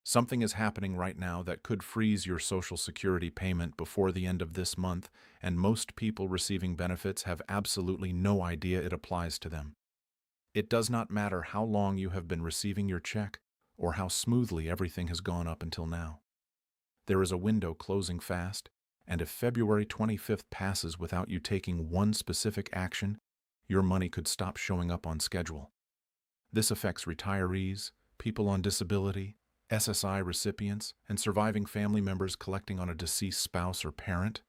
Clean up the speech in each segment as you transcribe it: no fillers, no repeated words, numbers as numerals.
Something is happening right now that could freeze your Social Security payment before the end of this month, and most people receiving benefits have absolutely no idea it applies to them. It does not matter how long you have been receiving your check or how smoothly everything has gone up until now. There is a window closing fast, and if February 25th passes without you taking one specific action, your money could stop showing up on schedule. This affects retirees, people on disability, SSI recipients, and surviving family members collecting on a deceased spouse or parent.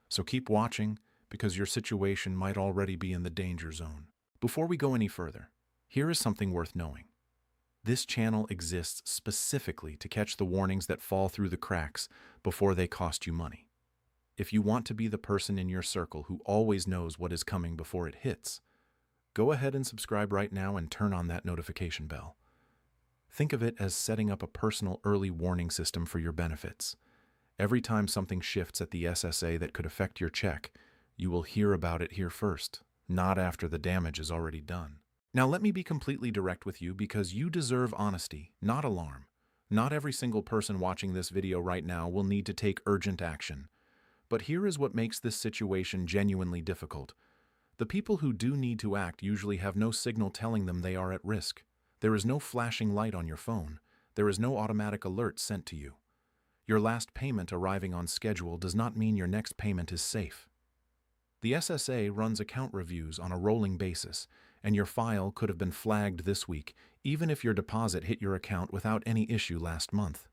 So keep watching, because your situation might already be in the danger zone. Before we go any further, here is something worth knowing. This channel exists specifically to catch the warnings that fall through the cracks before they cost you money. If you want to be the person in your circle who always knows what is coming before it hits, go ahead and subscribe right now and turn on that notification bell. Think of it as setting up a personal early warning system for your benefits. Every time something shifts at the SSA that could affect your check, you will hear about it here first, not after the damage is already done. Now let me be completely direct with you, because you deserve honesty, not alarm. Not every single person watching this video right now will need to take urgent action. But here is what makes this situation genuinely difficult. The people who do need to act usually have no signal telling them they are at risk. There is no flashing light on your phone. There is no automatic alert sent to you. Your last payment arriving on schedule does not mean your next payment is safe. The SSA runs account reviews on a rolling basis, and your file could have been flagged this week, even if your deposit hit your account without any issue last month.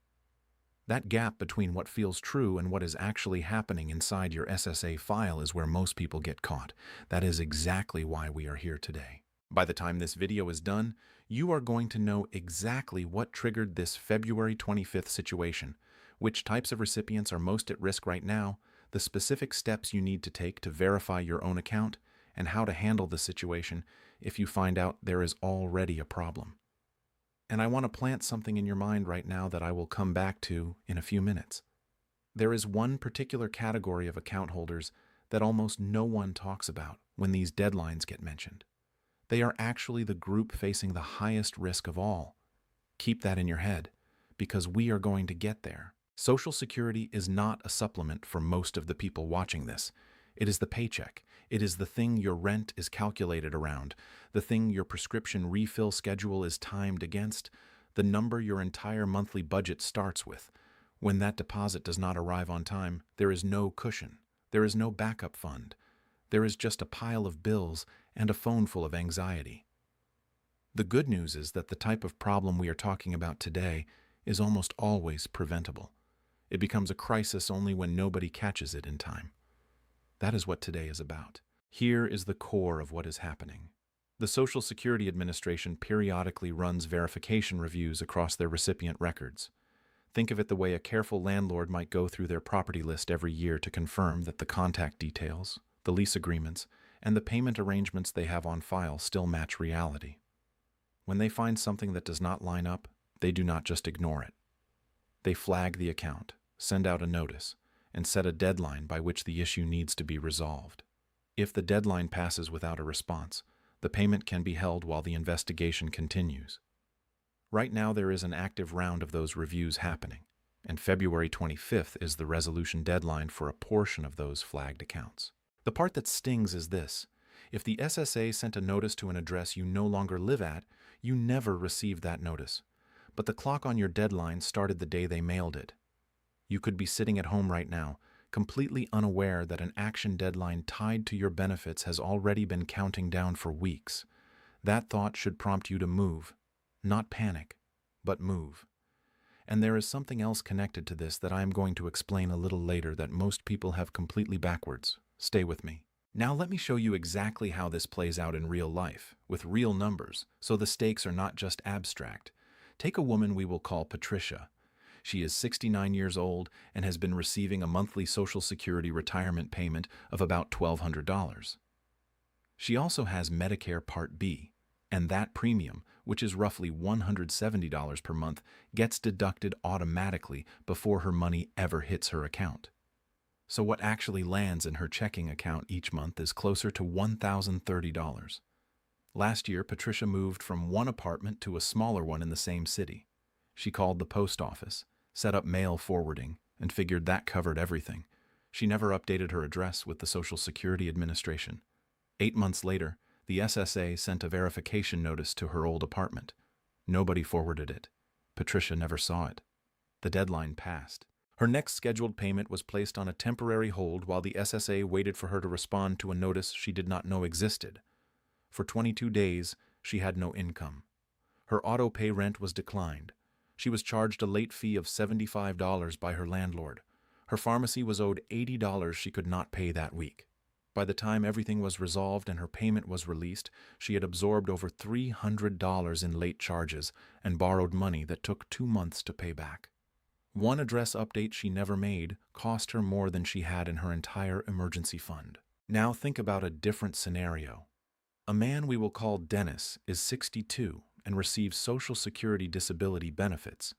That gap between what feels true and what is actually happening inside your SSA file is where most people get caught. That is exactly why we are here today. By the time this video is done, you are going to know exactly what triggered this February 25th situation, which types of recipients are most at risk right now, the specific steps you need to take to verify your own account, and how to handle the situation if you find out there is already a problem. And I want to plant something in your mind right now that I will come back to in a few minutes. There is one particular category of account holders that almost no one talks about when these deadlines get mentioned. They are actually the group facing the highest risk of all. Keep that in your head, because we are going to get there. Social Security is not a supplement for most of the people watching this. It is the paycheck. It is the thing your rent is calculated around, the thing your prescription refill schedule is timed against, the number your entire monthly budget starts with. When that deposit does not arrive on time, there is no cushion. There is no backup fund. There is just a pile of bills and a phone full of anxiety. The good news is that the type of problem we are talking about today is almost always preventable. It becomes a crisis only when nobody catches it in time. That is what today is about. Here is the core of what is happening. The Social Security Administration periodically runs verification reviews across their recipient records. Think of it the way a careful landlord might go through their property list every year to confirm that the contact details, the lease agreements, and the payment arrangements they have on file still match reality. When they find something that does not line up, they do not just ignore it. They flag the account, send out a notice, and set a deadline by which the issue needs to be resolved. If the deadline passes without a response, the payment can be held while the investigation continues. Right now there is an active round of those reviews happening, and February 25th is the resolution deadline for a portion of those flagged accounts. The part that stings is this: if the SSA sent a notice to an address you no longer live at, you never received that notice. But the clock on your deadline started the day they mailed it. You could be sitting at home right now, completely unaware that an action deadline tied to your benefits has already been counting down for weeks. That thought should prompt you to move. Not panic, but move. And there is something else connected to this that I am going to explain a little later that most people have completely backwards. Stay with me. Now let me show you exactly how this plays out in real life, with real numbers, so the stakes are not just abstract. Take a woman we will call Patricia. She is 69 years old and has been receiving a monthly Social Security retirement payment of about $1,200. She also has Medicare Part B, and that premium, which is roughly $170 per month, gets deducted automatically before her money ever hits her account. So what actually lands in her checking account each month is closer to $1,030. Last year, Patricia moved from one apartment to a smaller one in the same city. She called the post office, set up mail forwarding, and figured that covered everything. She never updated her address with the Social Security Administration. 8 months later, the SSA sent a verification notice to her old apartment. Nobody forwarded it. Patricia never saw it. The deadline passed. Her next scheduled payment was placed on a temporary hold while the SSA waited for her to respond to a notice she did not know existed. For 22 days, she had no income. Her auto-pay rent was declined. She was charged a late fee of $75 by her landlord. Her pharmacy was owed $80 she could not pay that week. By the time everything was resolved and her payment was released, she had absorbed over $300 in late charges and borrowed money that took 2 months to pay back. One address update she never made cost her more than she had in her entire emergency fund. Now think about a different scenario. A man we will call Dennis is 62 and receives Social Security disability benefits.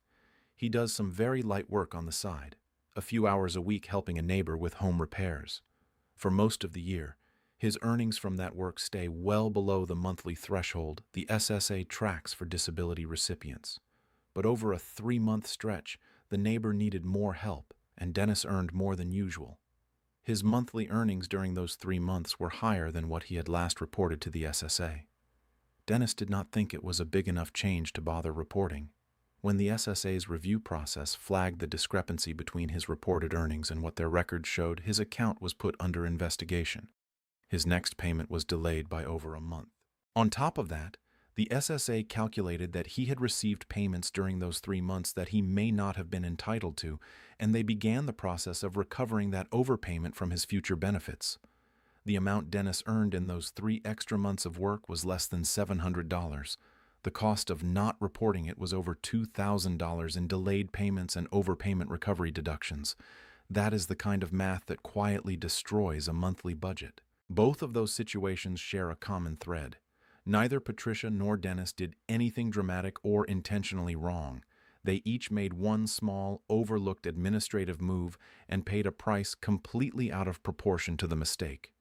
He does some very light work on the side, a few hours a week helping a neighbor with home repairs. For most of the year, his earnings from that work stay well below the monthly threshold the SSA tracks for disability recipients. But over a 3-month stretch, the neighbor needed more help, and Dennis earned more than usual. His monthly earnings during those 3 months were higher than what he had last reported to the SSA. Dennis did not think it was a big enough change to bother reporting. When the SSA's review process flagged the discrepancy between his reported earnings and what their records showed, his account was put under investigation. His next payment was delayed by over a month. On top of that, the SSA calculated that he had received payments during those 3 months that he may not have been entitled to, and they began the process of recovering that overpayment from his future benefits. The amount Dennis earned in those 3 extra months of work was less than $700. The cost of not reporting it was over $2,000 in delayed payments and overpayment recovery deductions. That is the kind of math that quietly destroys a monthly budget. Both of those situations share a common thread. Neither Patricia nor Dennis did anything dramatic or intentionally wrong. They each made one small, overlooked administrative move and paid a price completely out of proportion to the mistake.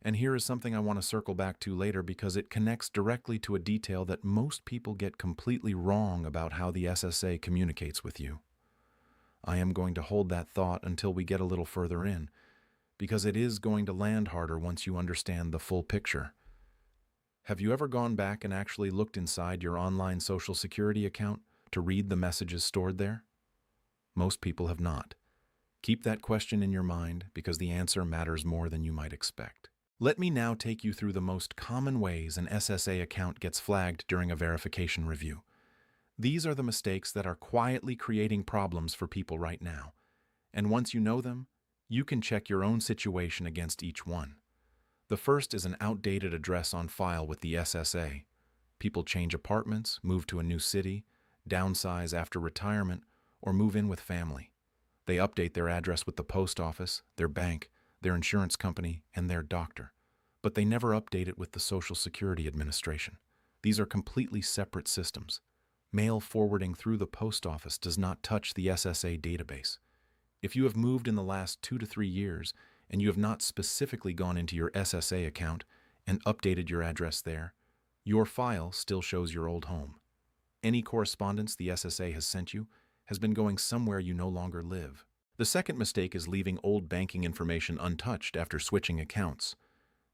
And here is something I want to circle back to later because it connects directly to a detail that most people get completely wrong about how the SSA communicates with you. I am going to hold that thought until we get a little further in, because it is going to land harder once you understand the full picture. Have you ever gone back and actually looked inside your online Social Security account to read the messages stored there? Most people have not. Keep that question in your mind because the answer matters more than you might expect. Let me now take you through the most common ways an SSA account gets flagged during a verification review. These are the mistakes that are quietly creating problems for people right now. And once you know them, you can check your own situation against each one. The first is an outdated address on file with the SSA. People change apartments, move to a new city, downsize after retirement, or move in with family. They update their address with the post office, their bank, their insurance company, and their doctor. But they never update it with the Social Security Administration. These are completely separate systems. Mail forwarding through the post office does not touch the SSA database. If you have moved in the last 2 to 3 years, and you have not specifically gone into your SSA account and updated your address there, your file still shows your old home. Any correspondence the SSA has sent you has been going somewhere you no longer live. The second mistake is leaving old banking information untouched after switching accounts.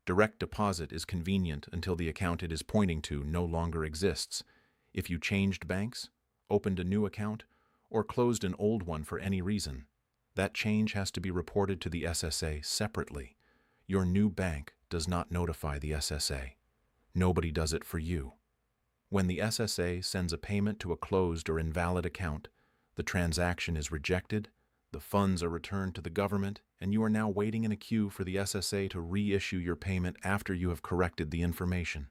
Direct deposit is convenient until the account it is pointing to no longer exists. If you changed banks, opened a new account, or closed an old one for any reason, that change has to be reported to the SSA separately. Your new bank does not notify the SSA. Nobody does it for you. When the SSA sends a payment to a closed or invalid account, the transaction is rejected, the funds are returned to the government, and you are now waiting in a queue for the SSA to reissue your payment after you have corrected the information.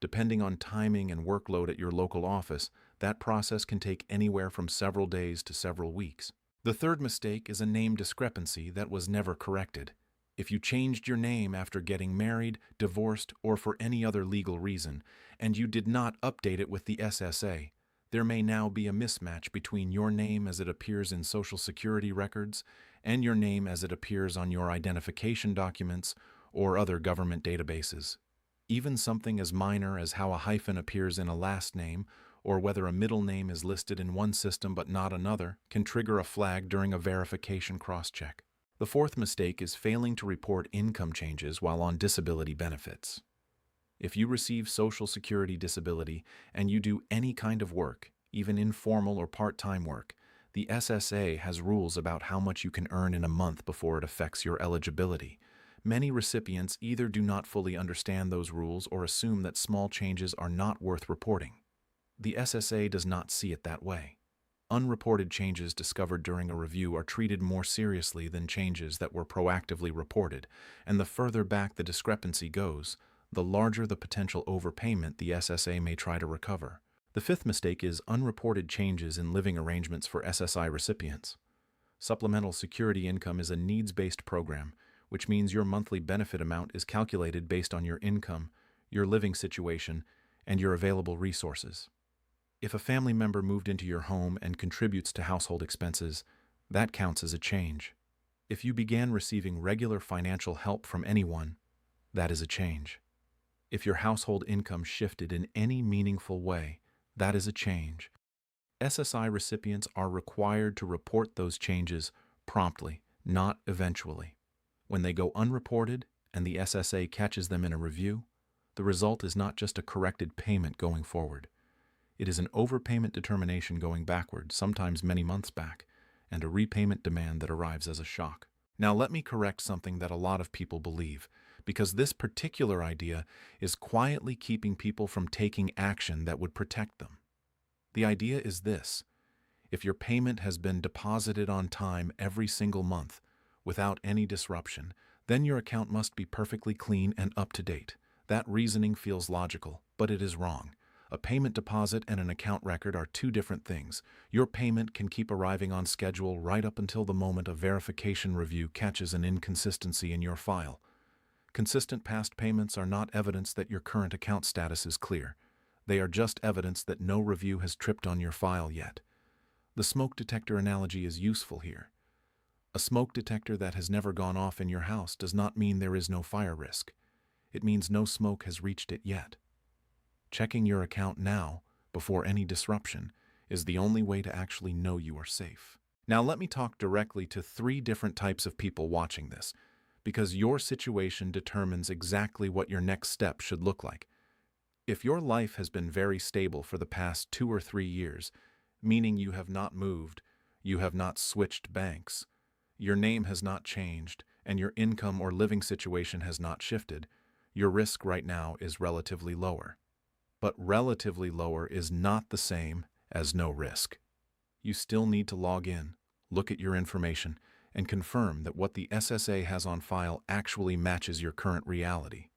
Depending on timing and workload at your local office, that process can take anywhere from several days to several weeks. The third mistake is a name discrepancy that was never corrected. If you changed your name after getting married, divorced, or for any other legal reason, and you did not update it with the SSA, there may now be a mismatch between your name as it appears in Social Security records and your name as it appears on your identification documents or other government databases. Even something as minor as how a hyphen appears in a last name or whether a middle name is listed in one system but not another, can trigger a flag during a verification cross-check. The fourth mistake is failing to report income changes while on disability benefits. If you receive Social Security disability and you do any kind of work, even informal or part-time work, the SSA has rules about how much you can earn in a month before it affects your eligibility. Many recipients either do not fully understand those rules or assume that small changes are not worth reporting. The SSA does not see it that way. Unreported changes discovered during a review are treated more seriously than changes that were proactively reported, and the further back the discrepancy goes, the larger the potential overpayment the SSA may try to recover. The fifth mistake is unreported changes in living arrangements for SSI recipients. Supplemental Security Income is a needs-based program, which means your monthly benefit amount is calculated based on your income, your living situation, and your available resources. If a family member moved into your home and contributes to household expenses, that counts as a change. If you began receiving regular financial help from anyone, that is a change. If your household income shifted in any meaningful way, that is a change. SSI recipients are required to report those changes promptly, not eventually. When they go unreported and the SSA catches them in a review, the result is not just a corrected payment going forward. It is an overpayment determination going backward, sometimes many months back, and a repayment demand that arrives as a shock. Now let me correct something that a lot of people believe, because this particular idea is quietly keeping people from taking action that would protect them. The idea is this: if your payment has been deposited on time every single month, without any disruption, then your account must be perfectly clean and up to date. That reasoning feels logical, but it is wrong. A payment deposit and an account record are two different things. Your payment can keep arriving on schedule right up until the moment a verification review catches an inconsistency in your file. Consistent past payments are not evidence that your current account status is clear. They are just evidence that no review has tripped on your file yet. The smoke detector analogy is useful here. A smoke detector that has never gone off in your house does not mean there is no fire risk. It means no smoke has reached it yet. Checking your account now, before any disruption, is the only way to actually know you are safe. Now let me talk directly to 3 different types of people watching this, because your situation determines exactly what your next step should look like. If your life has been very stable for the past 2 or 3 years, meaning you have not moved, you have not switched banks, your name has not changed, and your income or living situation has not shifted, your risk right now is relatively lower. But relatively lower is not the same as no risk. You still need to log in, look at your information, and confirm that what the SSA has on file actually matches your current reality.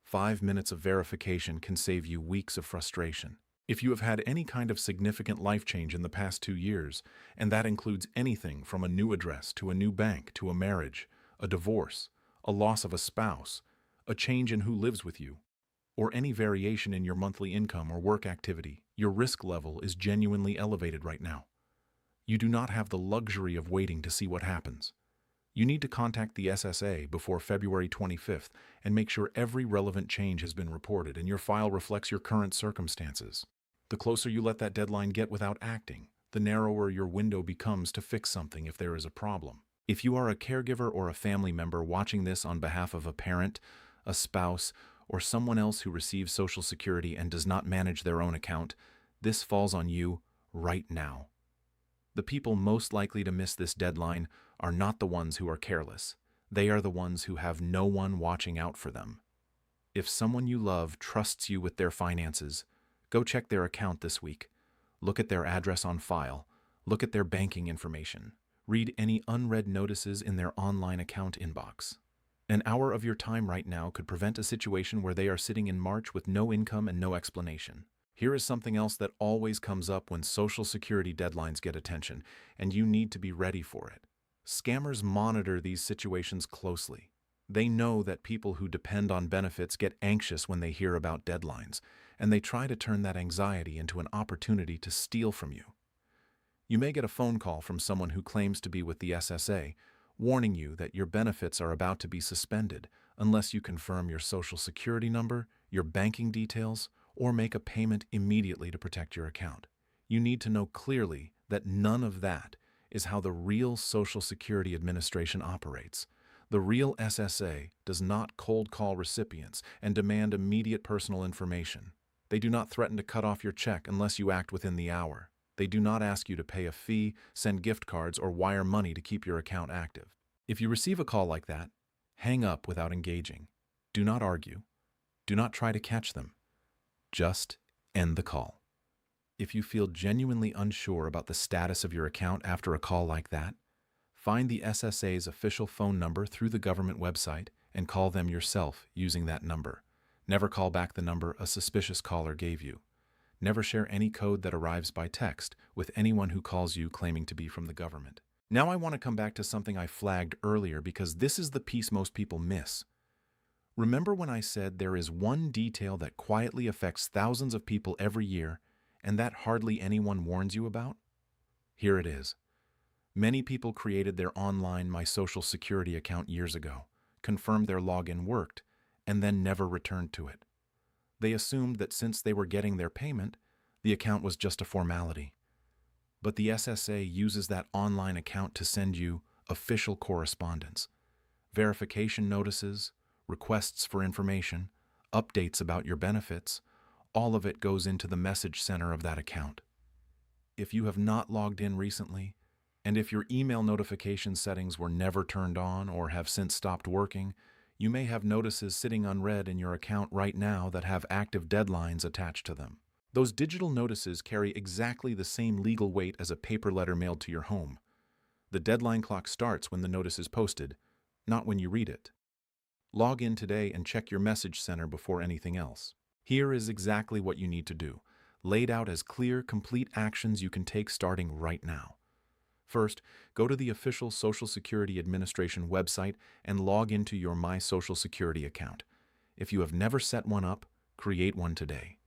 5 minutes of verification can save you weeks of frustration. If you have had any kind of significant life change in the past 2 years, and that includes anything from a new address to a new bank to a marriage, a divorce, a loss of a spouse, a change in who lives with you, or any variation in your monthly income or work activity, your risk level is genuinely elevated right now. You do not have the luxury of waiting to see what happens. You need to contact the SSA before February 25th and make sure every relevant change has been reported and your file reflects your current circumstances. The closer you let that deadline get without acting, the narrower your window becomes to fix something if there is a problem. If you are a caregiver or a family member watching this on behalf of a parent, a spouse, or someone else who receives Social Security and does not manage their own account, this falls on you right now. The people most likely to miss this deadline are not the ones who are careless. They are the ones who have no one watching out for them. If someone you love trusts you with their finances, go check their account this week. Look at their address on file. Look at their banking information. Read any unread notices in their online account inbox. An hour of your time right now could prevent a situation where they are sitting in March with no income and no explanation. Here is something else that always comes up when Social Security deadlines get attention, and you need to be ready for it. Scammers monitor these situations closely. They know that people who depend on benefits get anxious when they hear about deadlines, and they try to turn that anxiety into an opportunity to steal from you. You may get a phone call from someone who claims to be with the SSA, warning you that your benefits are about to be suspended unless you confirm your Social Security number, your banking details, or make a payment immediately to protect your account. You need to know clearly that none of that is how the real Social Security Administration operates. The real SSA does not cold call recipients and demand immediate personal information. They do not threaten to cut off your check unless you act within the hour. They do not ask you to pay a fee, send gift cards, or wire money to keep your account active. If you receive a call like that, hang up without engaging. Do not argue. Do not try to catch them. Just end the call. If you feel genuinely unsure about the status of your account after a call like that, find the SSA's official phone number through the government website and call them yourself using that number. Never call back the number a suspicious caller gave you. Never share any code that arrives by text with anyone who calls you claiming to be from the government. Now I want to come back to something I flagged earlier because this is the piece most people miss. Remember when I said there is one detail that quietly affects thousands of people every year and that hardly anyone warns you about? Here it is. Many people created their online My Social Security account years ago, confirmed their login worked, and then never returned to it. They assumed that since they were getting their payment, the account was just a formality. But the SSA uses that online account to send you official correspondence, verification notices, requests for information, updates about your benefits. All of it goes into the message center of that account. If you have not logged in recently, and if your email notification settings were never turned on or have since stopped working, you may have notices sitting unread in your account right now that have active deadlines attached to them. Those digital notices carry exactly the same legal weight as a paper letter mailed to your home. The deadline clock starts when the notice is posted, not when you read it. Log in today and check your message center before anything else. Here is exactly what you need to do, laid out as clear, complete actions you can take starting right now. First, go to the official Social Security Administration website and log into your My Social Security account. If you have never set one up, create one today.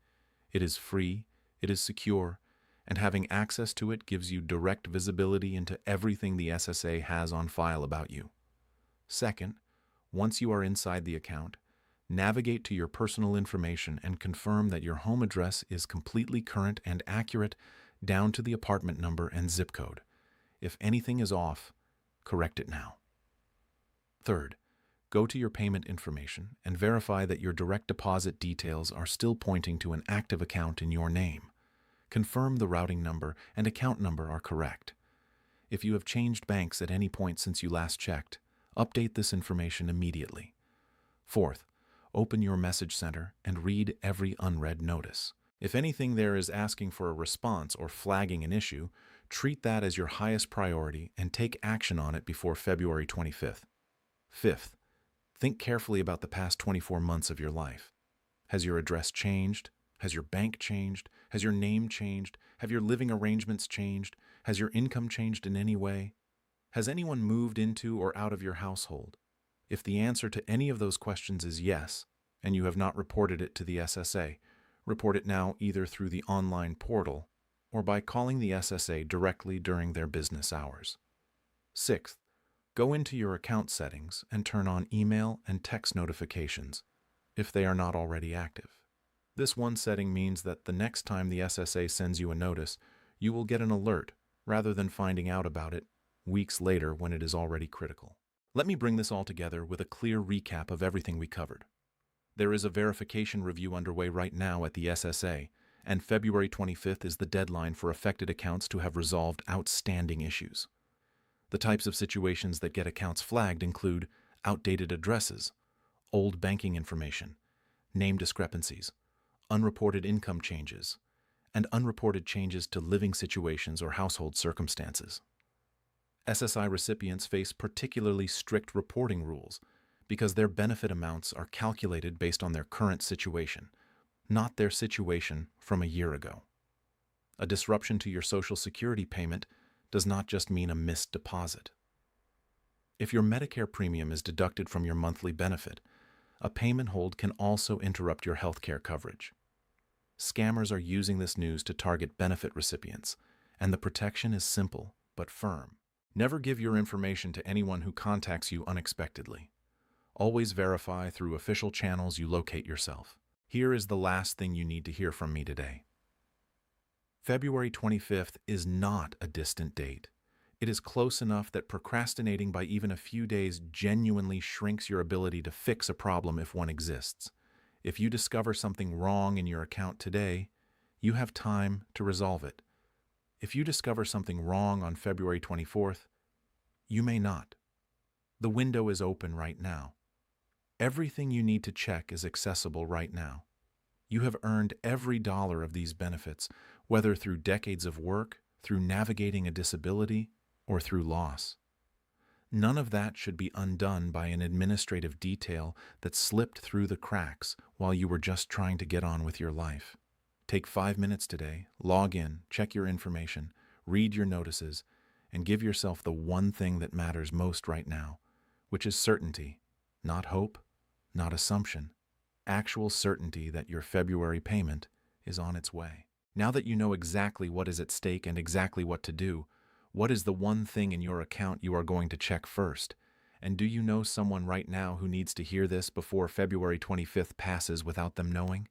It is free, it is secure, and having access to it gives you direct visibility into everything the SSA has on file about you. Second, once you are inside the account, navigate to your personal information and confirm that your home address is completely current and accurate down to the apartment number and zip code. If anything is off, correct it now. Third, go to your payment information and verify that your direct deposit details are still pointing to an active account in your name. Confirm the routing number and account number are correct. If you have changed banks at any point since you last checked, update this information immediately. Fourth, open your message center and read every unread notice. If anything there is asking for a response or flagging an issue, treat that as your highest priority and take action on it before February 25th. Fifth, think carefully about the past 24 months of your life. Has your address changed? Has your bank changed? Has your name changed? Have your living arrangements changed? Has your income changed in any way? Has anyone moved into or out of your household? If the answer to any of those questions is yes, and you have not reported it to the SSA, report it now either through the online portal or by calling the SSA directly during their business hours. Sixth, go into your account settings and turn on email and text notifications if they are not already active. This one setting means that the next time the SSA sends you a notice, you will get an alert rather than finding out about it weeks later when it is already critical. Let me bring this all together with a clear recap of everything we covered. There is a verification review underway right now at the SSA, and February 25th is the deadline for affected accounts to have resolved outstanding issues. The types of situations that get accounts flagged include outdated addresses, old banking information, name discrepancies, unreported income changes, and unreported changes to living situations or household circumstances. SSI recipients face particularly strict reporting rules because their benefit amounts are calculated based on their current situation, not their situation from a year ago. A disruption to your Social Security payment does not just mean a missed deposit. If your Medicare premium is deducted from your monthly benefit, a payment hold can also interrupt your health care coverage. Scammers are using this news to target benefit recipients, and the protection is simple but firm. Never give your information to anyone who contacts you unexpectedly. Always verify through official channels you locate yourself. Here is the last thing you need to hear from me today. February 25th is not a distant date. It is close enough that procrastinating by even a few days genuinely shrinks your ability to fix a problem if one exists. If you discover something wrong in your account today, you have time to resolve it. If you discover something wrong on February 24th, you may not. The window is open right now. Everything you need to check is accessible right now. You have earned every dollar of these benefits, whether through decades of work, through navigating a disability, or through loss. None of that should be undone by an administrative detail that slipped through the cracks while you were just trying to get on with your life. Take 5 minutes today, log in, check your information, read your notices, and give yourself the one thing that matters most right now, which is certainty, not hope, not assumption, actual certainty that your February payment is on its way. Now that you know exactly what is at stake and exactly what to do, what is the one thing in your account you are going to check first? And do you know someone right now who needs to hear this before February 25th passes without them knowing?